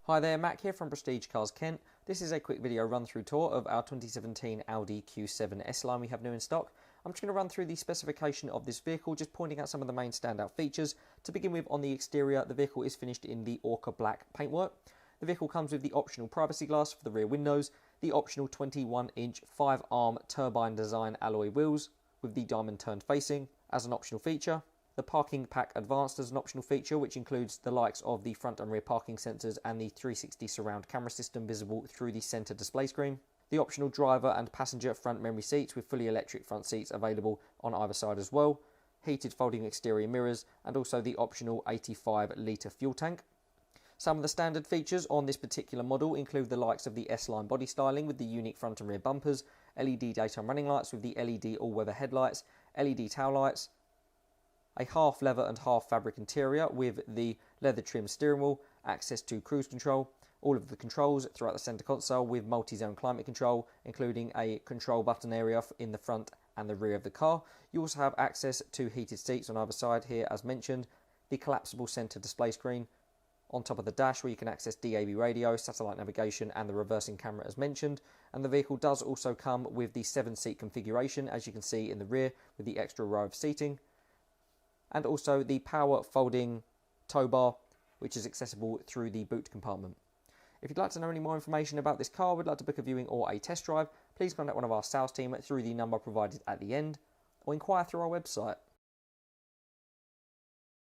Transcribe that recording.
Hi there, Mac here from Prestige Cars Kent. This is a quick video run-through tour of our 2017 Audi Q7 S Line we have new in stock. I'm just going to run through the specification of this vehicle, just pointing out some of the main standout features. To begin with, on the exterior, the vehicle is finished in the ochre black paintwork. The vehicle comes with the optional privacy glass for the rear windows, the optional 21-inch 5-arm turbine design alloy wheels with the diamond turned facing as an optional feature. The Parking Pack Advanced as an optional feature, which includes the likes of the front and rear parking sensors and the 360 surround camera system visible through the centre display screen. The optional driver and passenger front memory seats with fully electric front seats available on either side as well. Heated folding exterior mirrors and also the optional 85 litre fuel tank. Some of the standard features on this particular model include the likes of the S Line body styling with the unique front and rear bumpers, LED daytime running lights with the LED all-weather headlights, LED tail lights, a half leather and half fabric interior with the leather trim steering wheel, access to cruise control, all of the controls throughout the centre console with multi-zone climate control, including a control button area in the front and the rear of the car. You also have access to heated seats on either side here as mentioned, the collapsible centre display screen on top of the dash where you can access DAB radio, satellite navigation and the reversing camera as mentioned. And the vehicle does also come with the 7-seat configuration, as you can see in the rear, with the extra row of seating. And also the power folding tow bar, which is accessible through the boot compartment. If you'd like to know any more information about this car, would like to book a viewing or a test drive, please contact one of our sales team through the number provided at the end, or inquire through our website.